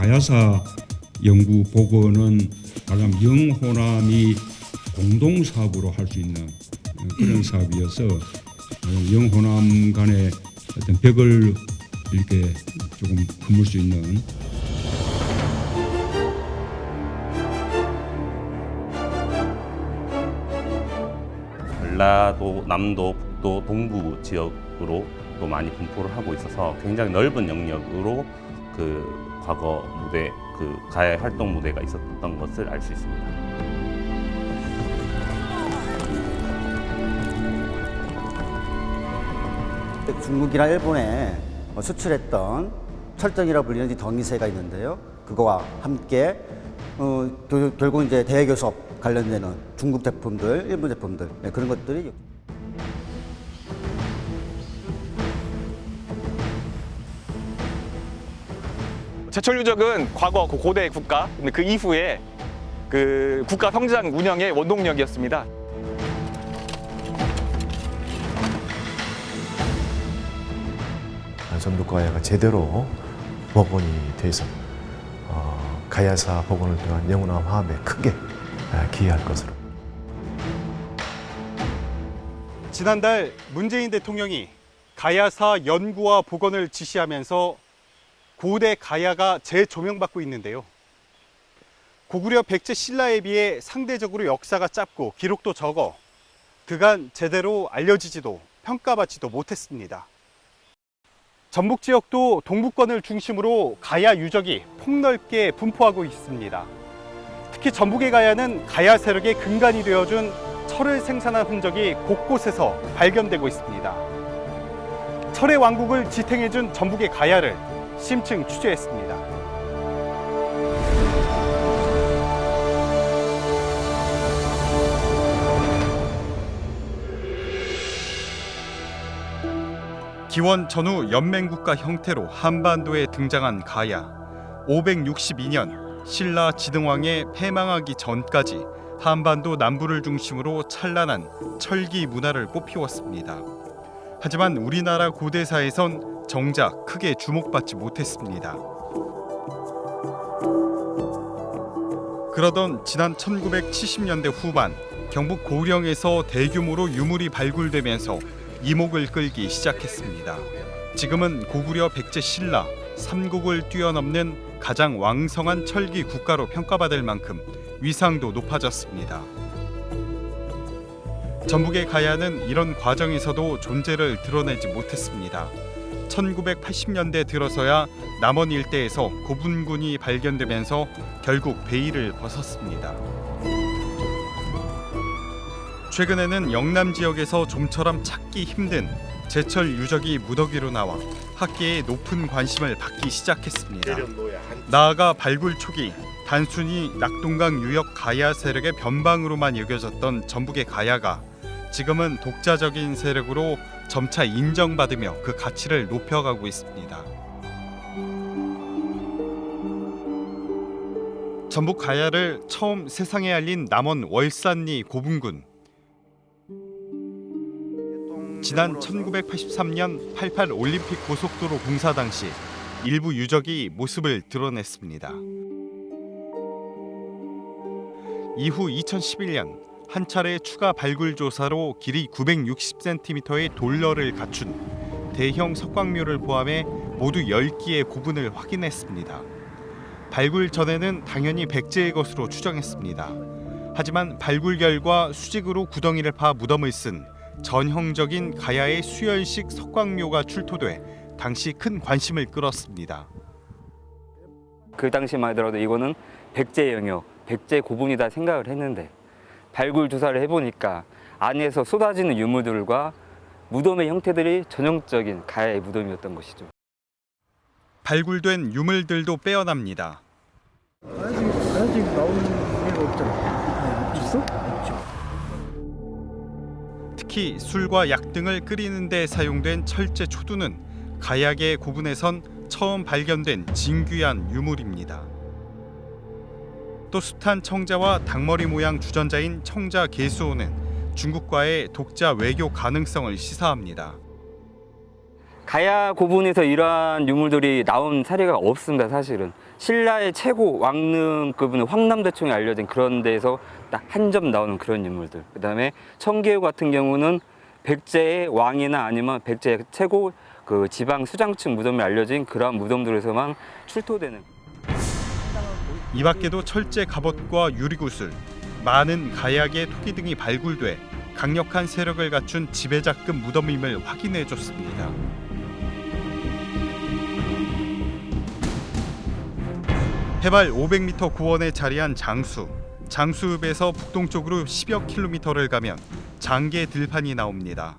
가야사 연구 복원은 가장 영호남이 공동 사업으로 할 수 있는 그런 사업이어서 영호남 간의 어떤 벽을 이렇게 조금 허물 수 있는. 전라도, 남도, 북도, 동부 지역으로 또 많이 분포를 하고 있어서 굉장히 넓은 영역으로 그 과거 무대, 그 가야의 활동 무대가 있었던 것을 알 수 있습니다. 중국이나 일본에 수출했던 철덩이라 불리는 덩이새가 있는데요. 그거와 함께 결국 이제 대외교섭 관련되는 중국 제품들, 일본 제품들 그런 것들이 제철 유적은 과거 고대 국가, 근데 그 이후에 그 국가 성장 운영의 원동력이었습니다. 전북 가야가 제대로 복원이 돼서 가야사 복원을 통한 영호남 화합에 크게 기여할 것으로. 지난달 문재인 대통령이 가야사 연구와 복원을 지시하면서 고대 가야가 재조명받고 있는데요. 고구려 백제 신라에 비해 상대적으로 역사가 짧고 기록도 적어 그간 제대로 알려지지도 평가받지도 못했습니다. 전북 지역도 동부권을 중심으로 가야 유적이 폭넓게 분포하고 있습니다. 특히 전북의 가야는 가야 세력의 근간이 되어준 철을 생산한 흔적이 곳곳에서 발견되고 있습니다. 철의 왕국을 지탱해준 전북의 가야를 심층 취재했습니다. 기원 전후 연맹국가 형태로 한반도에 등장한 가야. 562년 신라 지등왕의 패망하기 전까지 한반도 남부를 중심으로 찬란한 철기 문화를 꽃피웠습니다. 하지만 우리나라 고대사에선 정작 크게 주목받지 못했습니다. 그러던 지난 1970년대 후반 경북 고령에서 대규모로 유물이 발굴되면서 이목을 끌기 시작했습니다. 지금은 고구려 백제 신라 삼국을 뛰어넘는 가장 왕성한 철기 국가로 평가받을 만큼 위상도 높아졌습니다. 전북의 가야는 이런 과정에서도 존재를 드러내지 못했습니다. 1980년대 들어서야 남원 일대에서 고분군이 발견되면서 결국 베일을 벗었습니다. 최근에는 영남 지역에서 좀처럼 찾기 힘든 제철 유적이 무더기로 나와 학계의 높은 관심을 받기 시작했습니다. 나아가 발굴 초기 단순히 낙동강 유역 가야 세력의 변방으로만 여겨졌던 전북의 가야가 지금은 독자적인 세력으로 점차 인정받으며 그 가치를 높여가고 있습니다. 전북 가야를 처음 세상에 알린 남원 월산리 고분군. 지난 1983년 88 올림픽 고속도로 공사 당시 일부 유적이 모습을 드러냈습니다. 이후 2011년 한 차례 추가 발굴 조사로 길이 960cm의 돌러를 갖춘 대형 석광묘를 포함해 모두 10기의 고분을 확인했습니다. 발굴 전에는 당연히 백제의 것으로 추정했습니다. 하지만 발굴 결과 수직으로 구덩이를 파 무덤을 쓴 전형적인 가야의 수열식 석광묘가 출토돼 당시 큰 관심을 끌었습니다. 그 당시만 하더라도 이거는 백제 영역, 백제 고분이다 생각을 했는데 발굴 조사를 해보니까 안에서 쏟아지는 유물들과 무덤의 형태들이 전형적인 가야의 무덤이었던 것이죠. 발굴된 유물들도 빼어납니다. 아직 나온 게 없잖아. 있어? 특히 술과 약 등을 끓이는 데 사용된 철제 초두는 가야계 고분에선 처음 발견된 진귀한 유물입니다. 또 숱한 청자와 닭머리 모양 주전자인 청자 개수호는 중국과의 독자 외교 가능성을 시사합니다. 가야 고분에서 이러한 유물들이 나온 사례가 없습니다. 사실은 신라의 최고 왕릉급은 황남대총에 알려진 그런 데에서 딱 한 점 나오는 그런 유물들. 그다음에 청계유 같은 경우는 백제의 왕이나 아니면 백제의 최고 그 지방 수장층 무덤이 알려진 그러한 무덤들에서만 출토되는. 이 밖에도 철제 갑옷과 유리구슬, 많은 가야계 토기 등이 발굴돼 강력한 세력을 갖춘 지배자급 무덤임을 확인해줬습니다. 해발 500m 구원에 자리한 장수. 장수읍에서 북동쪽으로 10여 킬로미터를 가면 장계 들판이 나옵니다.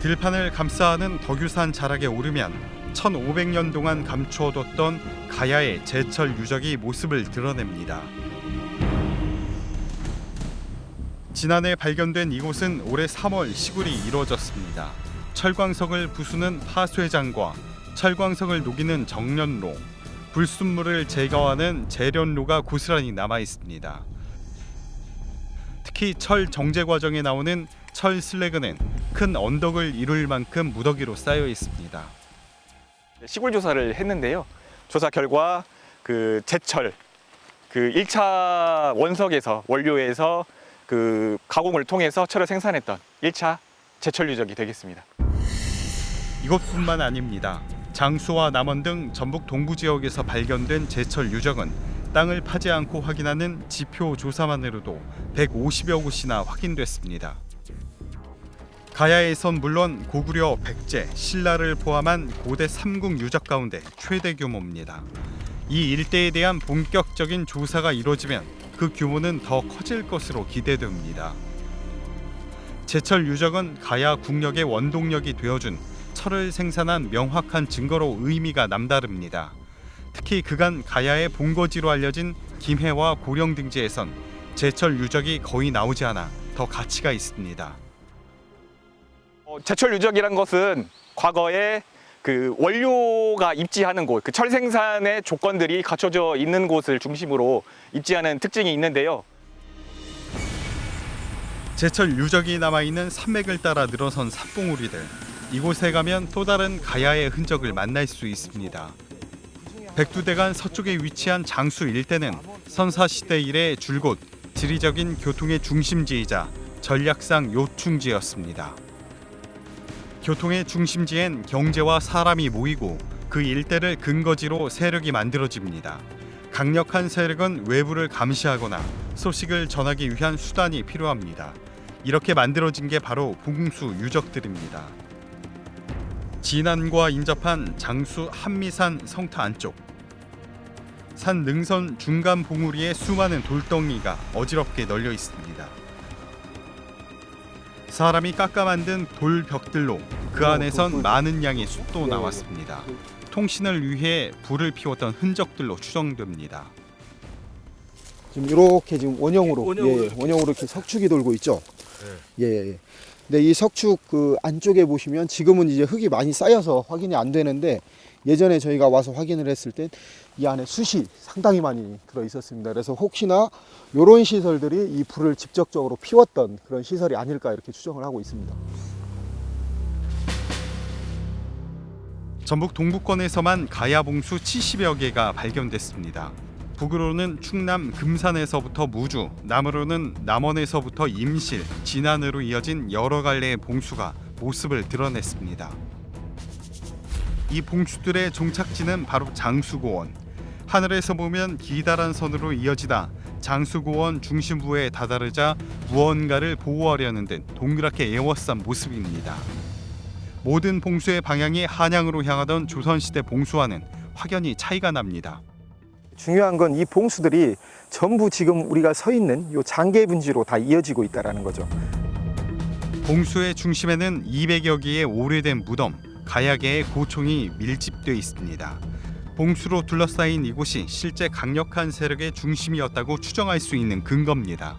들판을 감싸는 덕유산 자락에 오르면 1500년 동안 감추어뒀던 가야의 제철 유적이 모습을 드러냅니다. 지난해 발견된 이곳은 올해 3월 시굴이 이루어졌습니다. 철광석을 부수는 파쇄장과 철광석을 녹이는 정련로, 불순물을 제거하는 재련로가 고스란히 남아 있습니다. 특히 철 정제 과정에 나오는 철 슬래그는 큰 언덕을 이룰 만큼 무더기로 쌓여 있습니다. 시골 조사를 했는데요. 조사 결과 그 제철, 그 1차 원석에서 원료에서 그 가공을 통해서 철을 생산했던 1차 제철 유적이 되겠습니다. 이것뿐만 아닙니다. 장수와 남원 등 전북 동부 지역에서 발견된 제철 유적은 땅을 파지 않고 확인하는 지표 조사만으로도 150여 곳이나 확인됐습니다. 가야에선 물론 고구려, 백제, 신라를 포함한 고대 삼국 유적 가운데 최대 규모입니다. 이 일대에 대한 본격적인 조사가 이루어지면 그 규모는 더 커질 것으로 기대됩니다. 제철 유적은 가야 국력의 원동력이 되어준 철을 생산한 명확한 증거로 의미가 남다릅니다. 특히 그간 가야의 본거지로 알려진 김해와 고령 등지에선 제철 유적이 거의 나오지 않아 더 가치가 있습니다. 제철 유적이란 것은 과거에 그 원료가 입지하는 곳, 그 철 생산의 조건들이 갖춰져 있는 곳을 중심으로 입지하는 특징이 있는데요. 제철 유적이 남아있는 산맥을 따라 늘어선 산봉우리들. 이곳에 가면 또 다른 가야의 흔적을 만날 수 있습니다. 백두대간 서쪽에 위치한 장수 일대는 선사시대 이래 줄곧 지리적인 교통의 중심지이자 전략상 요충지였습니다. 교통의 중심지엔 경제와 사람이 모이고 그 일대를 근거지로 세력이 만들어집니다. 강력한 세력은 외부를 감시하거나 소식을 전하기 위한 수단이 필요합니다. 이렇게 만들어진 게 바로 봉수 유적들입니다. 진안과 인접한 장수 한미산 성터 안쪽. 산 능선 중간 봉우리에 수많은 돌덩이가 어지럽게 널려 있습니다. 사람이 깎아 만든 돌벽들로 그 안에선 많은 양의 숯도 나왔습니다. 통신을 위해 불을 피웠던 흔적들로 추정됩니다. 지금 이렇게 지금 원형으로 원형으로 이렇게 석축이 돌고 있죠. 예. 근데 이 석축 그 안쪽에 보시면 지금은 이제 흙이 많이 쌓여서 확인이 안 되는데 예전에 저희가 와서 확인을 했을 땐 이 안에 숯이 상당히 많이 들어 있었습니다. 그래서 혹시나 이런 시설들이 이 불을 직접적으로 피웠던 그런 시설이 아닐까 이렇게 추정을 하고 있습니다. 전북 동부권에서만 가야봉수 70여 개가 발견됐습니다. 북으로는 충남 금산에서부터 무주, 남으로는 남원에서부터 임실, 진안으로 이어진 여러 갈래의 봉수가 모습을 드러냈습니다. 이 봉수들의 종착지는 바로 장수고원. 하늘에서 보면 기다란 선으로 이어지다 장수고원 중심부에 다다르자 무언가를 보호하려는 듯 동그랗게 에워싼 모습입니다. 모든 봉수의 방향이 한양으로 향하던 조선시대 봉수와는 확연히 차이가 납니다. 중요한 건 이 봉수들이 전부 지금 우리가 서 있는 이 장계 분지로 다 이어지고 있다라는 거죠. 봉수의 중심에는 200여 개의 오래된 무덤, 가야계의 고총이 밀집돼 있습니다. 봉수로 둘러싸인 이곳이 실제 강력한 세력의 중심이었다고 추정할 수 있는 근거입니다.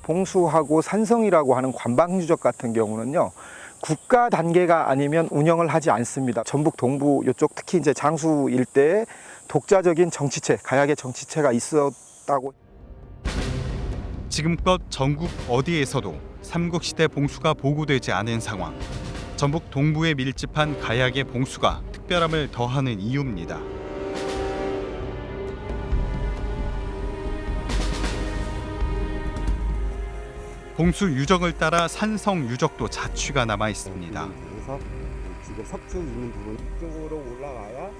봉수하고 산성이라고 하는 관방유적 같은 경우는요, 국가 단계가 아니면 운영을 하지 않습니다. 전북 동부 이쪽 특히 이제 장수 일대에 독자적인 정치체, 가야계 정치체가 있었다고. 지금껏 전국 어디에서도 삼국시대 봉수가 보고되지 않은 상황. 전북 동부에 밀집한 가약의 봉수가 특별함을 더하는 이유입니다. 봉수 유적을 따라 산성 유적도 자취가 남아 있습니다. 그래서 지금 석축 있는 부분 쪽으로 올라가야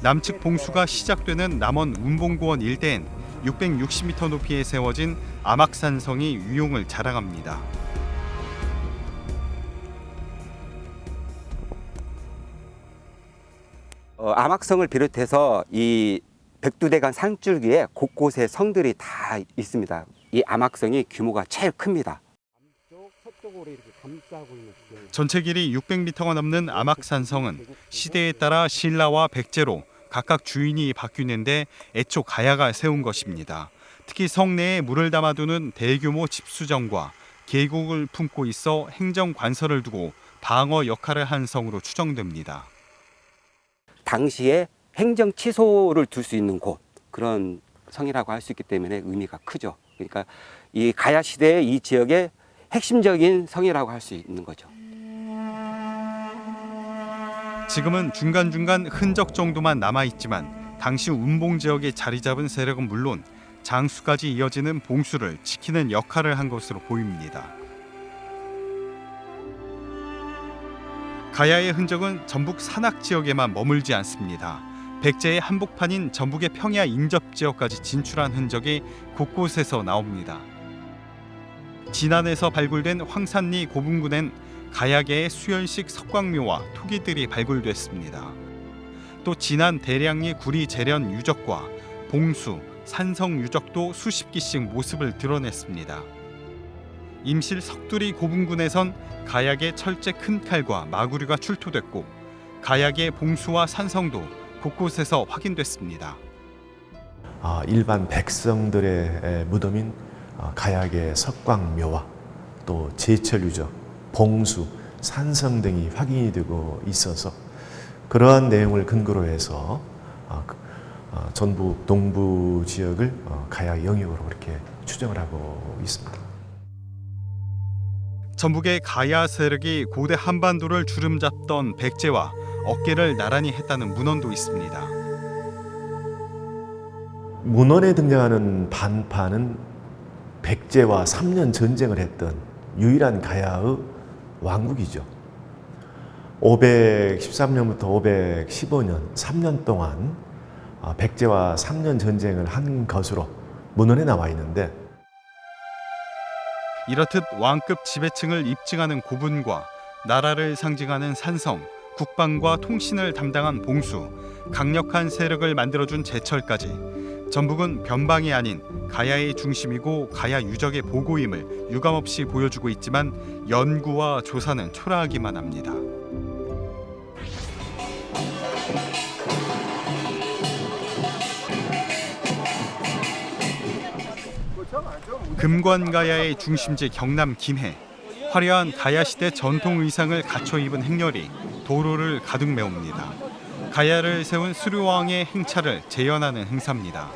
남측 봉수가 시작되는 남원 운봉고원 일대엔 660m 높이에 세워진 암악산성이 위용을 자랑합니다. 암악성을 비롯해서 이 백두대간 산줄기에 곳곳에 성들이 다 있습니다. 이 암악성이 규모가 제일 큽니다. 전체 길이 600m가 넘는 암악산성은 시대에 따라 신라와 백제로 각각 주인이 바뀌는데 애초 가야가 세운 것입니다. 특히 성내에 물을 담아두는 대규모 집수정과 계곡을 품고 있어 행정관서를 두고 방어 역할을 한 성으로 추정됩니다. 당시에 행정 치소를 둘 수 있는 곳, 그런 성이라고 할 수 있기 때문에 의미가 크죠. 그러니까 이 가야 시대의 이 지역의 핵심적인 성이라고 할 수 있는 거죠. 지금은 중간중간 흔적 정도만 남아있지만 당시 운봉 지역에 자리 잡은 세력은 물론 장수까지 이어지는 봉수를 지키는 역할을 한 것으로 보입니다. 가야의 흔적은 전북 산악 지역에만 머물지 않습니다. 백제의 한복판인 전북의 평야 인접 지역까지 진출한 흔적이 곳곳에서 나옵니다. 진안에서 발굴된 황산리 고분군엔 가야계의 수연식 석광묘와 토기들이 발굴됐습니다. 또 진안 대량리 구리 재련 유적과 봉수, 산성 유적도 수십 기씩 모습을 드러냈습니다. 임실 석두리 고분군에선 가야계 철제 큰 칼과 마구류가 출토됐고 가야계 봉수와 산성도 곳곳에서 확인됐습니다. 일반 백성들의 무덤인 가야계 석광묘와 또 제철 유적, 봉수, 산성 등이 확인이 되고 있어서 그러한 내용을 근거로 해서 전북 동부 지역을 가야 영역으로 그렇게 추정을 하고 있습니다. 전북의 가야 세력이 고대 한반도를 주름잡던 백제와 어깨를 나란히 했다는 문헌도 있습니다. 문헌에 등장하는 반파는 백제와 3년 전쟁을 했던 유일한 가야의 왕국이죠. 513년부터 515년 3년 동안 백제와 3년 전쟁을 한 것으로 문헌에 나와 있는데 이렇듯 왕급 지배층을 입증하는 고분과 나라를 상징하는 산성, 국방과 통신을 담당한 봉수, 강력한 세력을 만들어준 제철까지 전북은 변방이 아닌 가야의 중심이고 가야 유적의 보고임을 유감없이 보여주고 있지만 연구와 조사는 초라하기만 합니다. 금관가야의 중심지 경남 김해. 화려한 가야시대 전통 의상을 갖춰 입은 행렬이 도로를 가득 메웁니다. 가야를 세운 수류왕의 행차를 재현하는 행사입니다.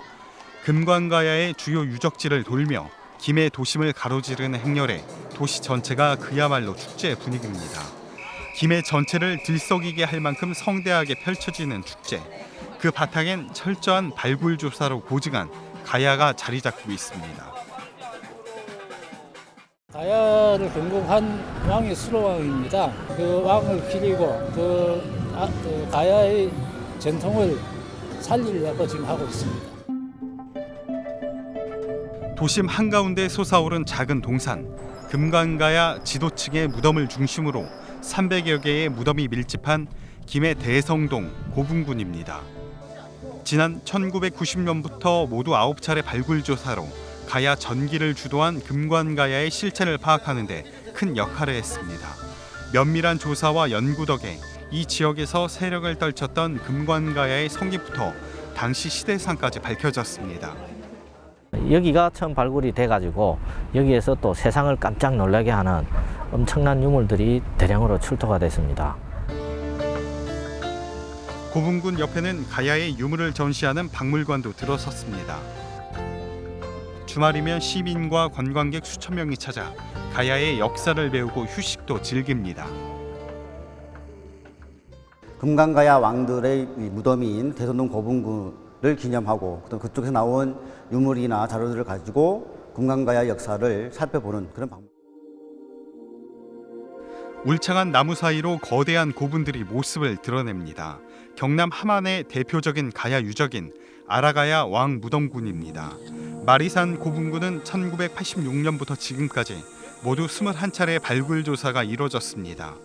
금관가야의 주요 유적지를 돌며 김해 도심을 가로지르는 행렬에 도시 전체가 그야말로 축제 분위기입니다. 김해 전체를 들썩이게 할 만큼 성대하게 펼쳐지는 축제. 그 바탕엔 철저한 발굴 조사로 고증한 가야가 자리 잡고 있습니다. 가야를 건국한 왕이 수로왕입니다. 그 왕을 기리고 그 가야의 전통을 살리려고 지금 하고 있습니다. 도심 한가운데 솟아오른 작은 동산, 금관가야 지도층의 무덤을 중심으로 300여 개의 무덤이 밀집한 김해 대성동 고분군입니다. 지난 1990년부터 모두 9차례 발굴 조사로 가야 전기를 주도한 금관가야의 실체를 파악하는 데 큰 역할을 했습니다. 면밀한 조사와 연구 덕에 이 지역에서 세력을 떨쳤던 금관가야의 성기부터 당시 시대상까지 밝혀졌습니다. 여기가 처음 발굴이 돼가지고 여기에서 또 세상을 깜짝 놀라게 하는 엄청난 유물들이 대량으로 출토가 됐습니다. 고분군 옆에는 가야의 유물을 전시하는 박물관도 들어섰습니다. 주말이면 시민과 관광객 수천 명이 찾아 가야의 역사를 배우고 휴식도 즐깁니다. 금강가야 왕들의 이 무덤인 대선동 고분군을 기념하고 또 그쪽에서 나온 유물이나 자료들을 가지고 금강가야 역사를 살펴보는 그런 방법. 울창한 나무 사이로 거대한 고분들이 모습을 드러냅니다. 경남 함안의 대표적인 가야 유적인 아라가야 왕무덤군입니다. 마리산 고분군은 1986년부터 지금까지 모두 21차례 발굴 조사가 이뤄졌습니다.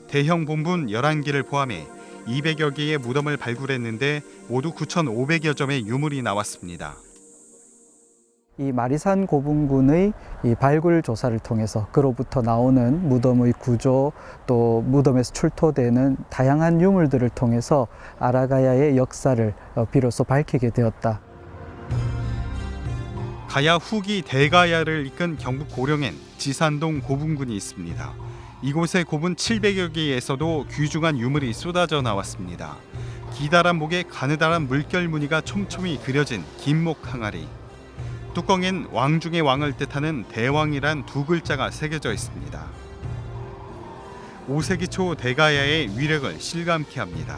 대형 본분 11기를 포함해 200여 개의 무덤을 발굴했는데 모두 9,500여 점의 유물이 나왔습니다. 이 마리산 고분군의 이 발굴 조사를 통해서 그로부터 나오는 무덤의 구조, 또 무덤에서 출토되는 다양한 유물들을 통해서 아라가야의 역사를 비로소 밝히게 되었다. 가야 후기 대가야를 이끈 경북 고령엔 지산동 고분군이 있습니다. 이곳의 고분 700여 개에서도 귀중한 유물이 쏟아져 나왔습니다. 기다란 목에 가느다란 물결 무늬가 촘촘히 그려진 긴목 항아리. 뚜껑엔 왕 중의 왕을 뜻하는 대왕이란 두 글자가 새겨져 있습니다. 5세기 초 대가야의 위력을 실감케 합니다.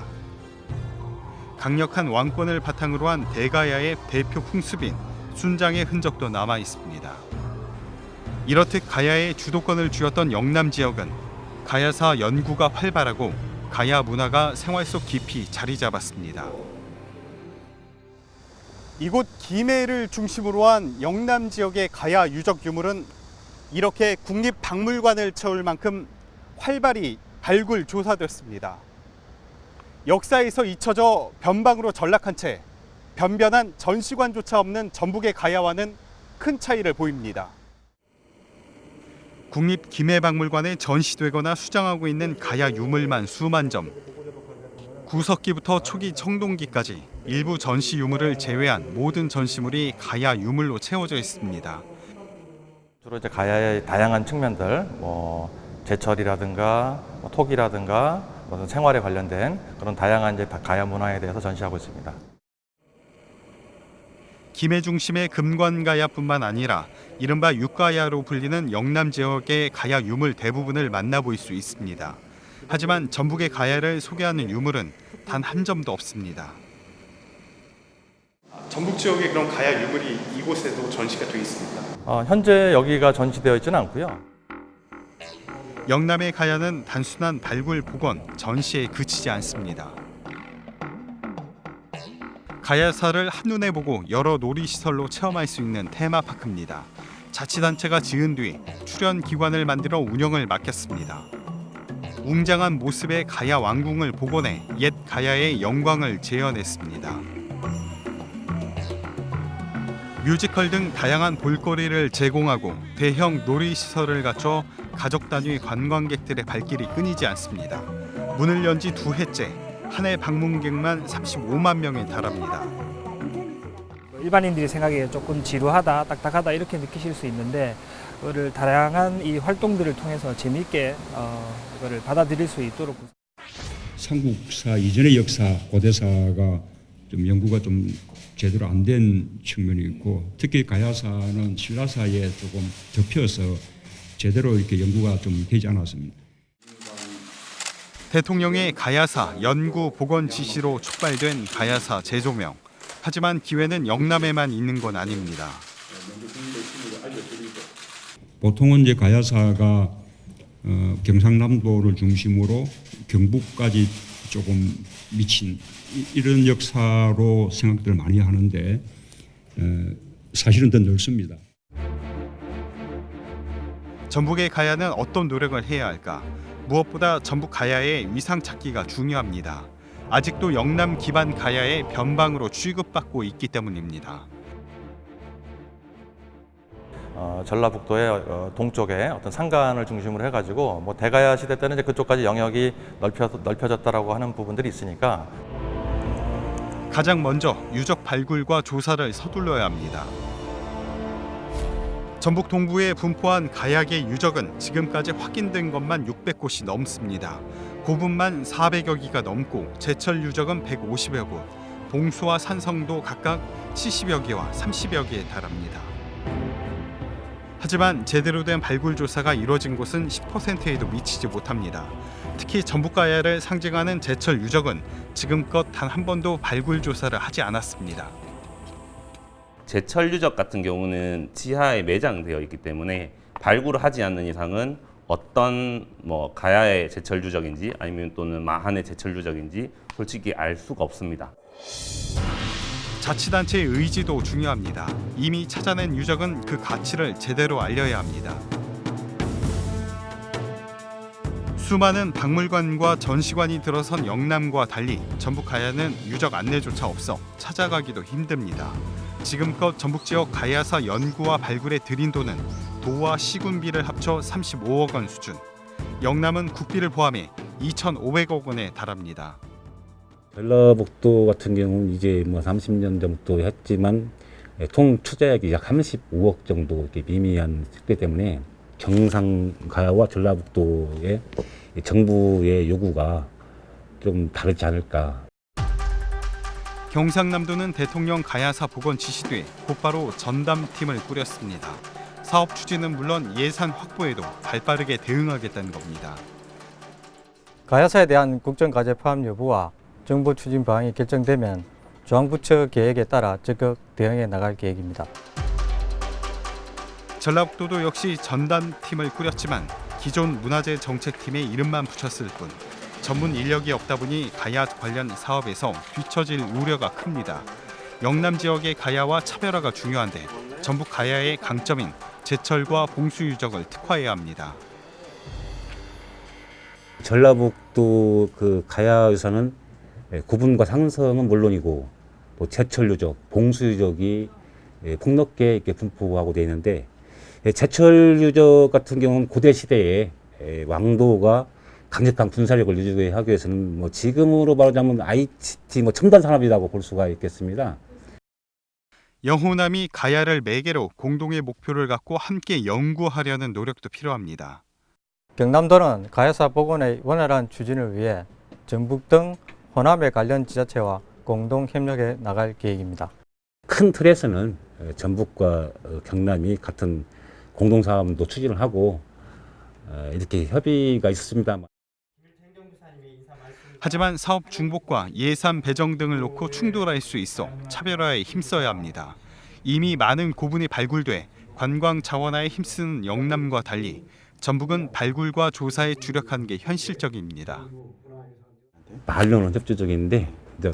강력한 왕권을 바탕으로 한 대가야의 대표 풍습인 순장의 흔적도 남아 있습니다. 이렇듯 가야의 주도권을 쥐었던 영남 지역은 가야사 연구가 활발하고 가야 문화가 생활 속 깊이 자리 잡았습니다. 이곳 김해를 중심으로 한 영남 지역의 가야 유적 유물은 이렇게 국립박물관을 채울 만큼 활발히 발굴 조사됐습니다. 역사에서 잊혀져 변방으로 전락한 채 변변한 전시관조차 없는 전북의 가야와는 큰 차이를 보입니다. 국립 김해박물관에 전시되거나 수장하고 있는 가야 유물만 수만 점. 구석기부터 초기 청동기까지 일부 전시 유물을 제외한 모든 전시물이 가야 유물로 채워져 있습니다. 주로 이제 가야의 다양한 측면들, 제철이라든가 토기라든가 생활에 관련된 그런 다양한 이제 가야 문화에 대해서 전시하고 있습니다. 김해 중심의 금관가야뿐만 아니라 이른바 육가야로 불리는 영남 지역의 가야 유물 대부분을 만나볼 수 있습니다. 하지만 전북의 가야를 소개하는 유물은 단 한 점도 없습니다. 전북 지역의 그런 가야 유물이 이곳에도 전시가 되어 있습니다. 현재 여기가 전시되어 있지는 않고요. 영남의 가야는 단순한 발굴 복원, 전시에 그치지 않습니다. 가야사를 한눈에 보고 여러 놀이시설로 체험할 수 있는 테마파크입니다. 자치단체가 지은 뒤 출연 기관을 만들어 운영을 맡겼습니다. 웅장한 모습의 가야 왕궁을 복원해 옛 가야의 영광을 재현했습니다. 뮤지컬 등 다양한 볼거리를 제공하고 대형 놀이시설을 갖춰 가족 단위 관광객들의 발길이 끊이지 않습니다. 문을 연 지 2해째, 한 해 방문객만 35만 명에 달합니다. 일반인들이 생각에 조금 지루하다, 딱딱하다 이렇게 느끼실 수 있는데 그거를 다양한 이 활동들을 통해서 재미있게 이거를 받아들일 수 있도록. 삼국사 이전의 역사, 고대사가 좀 연구가 좀 제대로 안 된 측면이 있고, 특히 가야사는 신라사에 조금 덮여서 제대로 이렇게 연구가 좀 되지 않았습니다. 대통령의 가야사 연구 복원 지시로 촉발된 가야사 재조명. 하지만 기회는 영남에만 있는 건 아닙니다. 보통은 이제 가야사가 경상남도를 중심으로 경북까지 조금 미친 이런 역사로 생각들을 많이 하는데 사실은 더 넓습니다. 전북의 가야는 어떤 노력을 해야 할까? 무엇보다 전북 가야의 위상 찾기가 중요합니다. 아직도 영남 기반 가야의 변방으로 취급받고 있기 때문입니다. 전라북도의 동쪽에 어떤 산간을 중심으로 해가지고 대가야 시대 때는 이제 그쪽까지 영역이 넓혀졌다라고 하는 부분들이 있으니까 가장 먼저 유적 발굴과 조사를 서둘러야 합니다. 전북 동부에 분포한 가야계 유적은 지금까지 확인된 것만 600곳이 넘습니다. 고분만 400여 기가 넘고 제철 유적은 150여 곳, 봉수와 산성도 각각 70여 개와 30여 개에 달합니다. 하지만 제대로 된 발굴 조사가 이루어진 곳은 10%에도 미치지 못합니다. 특히 전북가야를 상징하는 제철 유적은 지금껏 단 한 번도 발굴 조사를 하지 않았습니다. 제철 유적 같은 경우는 지하에 매장되어 있기 때문에 발굴을 하지 않는 이상은 어떤 가야의 제철 유적인지 아니면 또는 마한의 제철 유적인지 솔직히 알 수가 없습니다. 자치단체의 의지도 중요합니다. 이미 찾아낸 유적은 그 가치를 제대로 알려야 합니다. 수많은 박물관과 전시관이 들어선 영남과 달리 전북 가야는 유적 안내조차 없어 찾아가기도 힘듭니다. 지금껏 전북 지역 가야사 연구와 발굴에 들인 돈은 도와 시군비를 합쳐 35억 원 수준. 영남은 국비를 포함해 2,500억 원에 달합니다. 전라북도 같은 경우는 이제 30년 정도 했지만 총 투자액이 약 35억 정도 이렇게 미미한 식대 때문에 경상 가야와 전라북도의 정부의 요구가 좀 다르지 않을까. 경상남도는 대통령 가야사 복원 지시 뒤 곧바로 전담팀을 꾸렸습니다. 사업 추진은 물론 예산 확보에도 발빠르게 대응하겠다는 겁니다. 가야사에 대한 국정과제 포함 여부와 정보 추진 방안이 결정되면 중앙부처 계획에 따라 적극 대응해 나갈 계획입니다. 전라북도도 역시 전담팀을 꾸렸지만 기존 문화재 정책팀의 이름만 붙였을 뿐 전문 인력이 없다 보니 가야 관련 사업에서 뒤처질 우려가 큽니다. 영남 지역의 가야와 차별화가 중요한데 전북 가야의 강점인 제철과 봉수 유적을 특화해야 합니다. 전라북도 그 가야에서는 구분과 상성은 물론이고 또 제철 유적, 봉수 유적이 폭넓게 이렇게 분포하고 되어 있는데 제철 유적 같은 경우는 고대 시대에 왕도가 강력한 군사력을 유지하기 위해서는 지금으로 말하자면 ICT 첨단 산업이라고 볼 수가 있겠습니다. 영호남이 가야를 매개로 공동의 목표를 갖고 함께 연구하려는 노력도 필요합니다. 경남도는 가야사 복원의 원활한 추진을 위해 전북 등 호남의 관련 지자체와 공동 협력해 나갈 계획입니다. 큰 틀에서는 전북과 경남이 같은 공동사업도 추진을 하고 이렇게 협의가 있습니다. 하지만 사업 중복과 예산 배정 등을 놓고 충돌할 수 있어 차별화에 힘써야 합니다. 이미 많은 고분이 발굴돼 관광 자원화에 힘쓰는 영남과 달리 전북은 발굴과 조사에 주력한 게 현실적입니다. 말로는 협조적인데 이제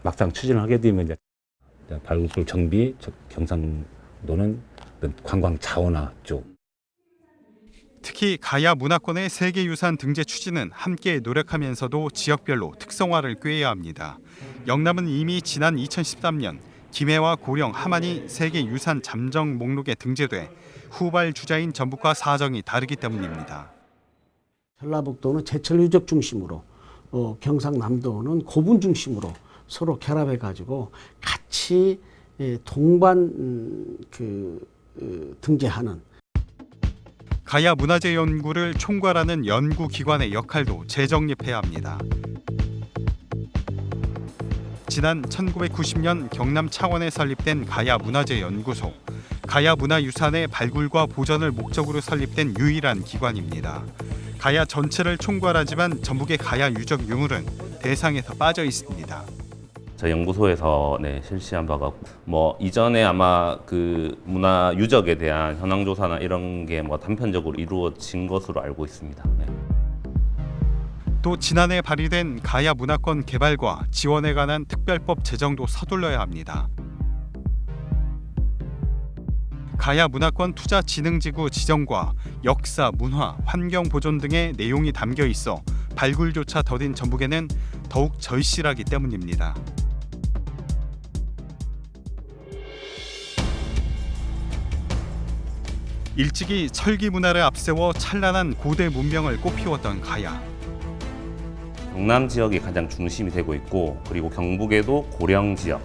막상 추진을 하게 되면 이제 발굴 정비, 경상도는 관광 자원화 쪽. 특히 가야 문화권의 세계유산 등재 추진은 함께 노력하면서도 지역별로 특성화를 꾀해야 합니다. 영남은 이미 지난 2013년 김해와 고령, 함안이 세계유산 잠정 목록에 등재돼 후발 주자인 전북과 사정이 다르기 때문입니다. 전라북도는 제철 유적 중심으로, 경상남도는 고분 중심으로 서로 결합해가지고 같이 동반 등재하는. 가야 문화재 연구를 총괄하는 연구기관의 역할도 재정립해야 합니다. 지난 1990년 경남 창원에 설립된 가야 문화재 연구소. 가야 문화유산의 발굴과 보전을 목적으로 설립된 유일한 기관입니다. 가야 전체를 총괄하지만 전북의 가야 유적 유물은 대상에서 빠져 있습니다. 저희 연구소에서 실시한 바가 이전에 아마 그 문화 유적에 대한 현황 조사나 이런 게 단편적으로 이루어진 것으로 알고 있습니다. 또 지난해 발의된 가야 문화권 개발과 지원에 관한 특별법 제정도 서둘러야 합니다. 가야 문화권 투자진흥지구 지정과 역사, 문화, 환경 보존 등의 내용이 담겨 있어 발굴조차 더딘 전북에는 더욱 절실하기 때문입니다. 일찍이 철기 문화를 앞세워 찬란한 고대 문명을 꽃피웠던 가야. 경남 지역이 가장 중심이 되고 있고 그리고 경북에도 고령 지역,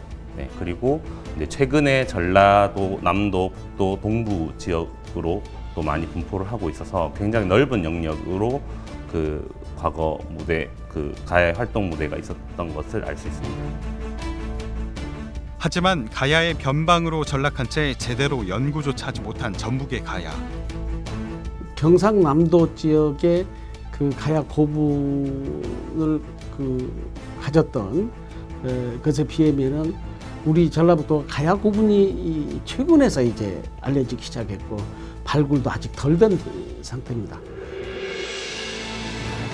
그리고 이제 최근에 전라도, 남도, 또 동부 지역으로 또 많이 분포를 하고 있어서 굉장히 넓은 영역으로 그 과거 무대, 그 가야의 활동 무대가 있었던 것을 알 수 있습니다. 하지만 가야의 변방으로 전락한 채 제대로 연구조차 하지 못한 전북의 가야. 경상남도 지역의 그 가야 고분을 가졌던 것에 비하면은 우리 전라북도 가야 고분이 최근에서 이제 알려지기 시작했고 발굴도 아직 덜 된 상태입니다.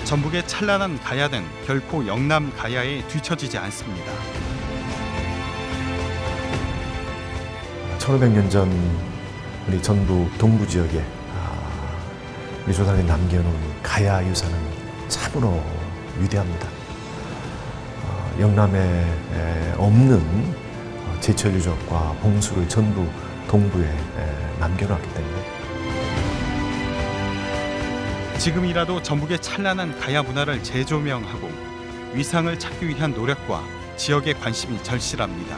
전북의 찬란한 가야는 결코 영남 가야에 뒤처지지 않습니다. 1500년 전 우리 전북 동부 지역에 우리 조상이 남겨놓은 가야 유산은 참으로 위대합니다. 영남에 없는 제철 유적과 봉수를 전북 동부에 남겨놨기 때문에 지금이라도 전북의 찬란한 가야 문화를 재조명하고 위상을 찾기 위한 노력과 지역의 관심이 절실합니다.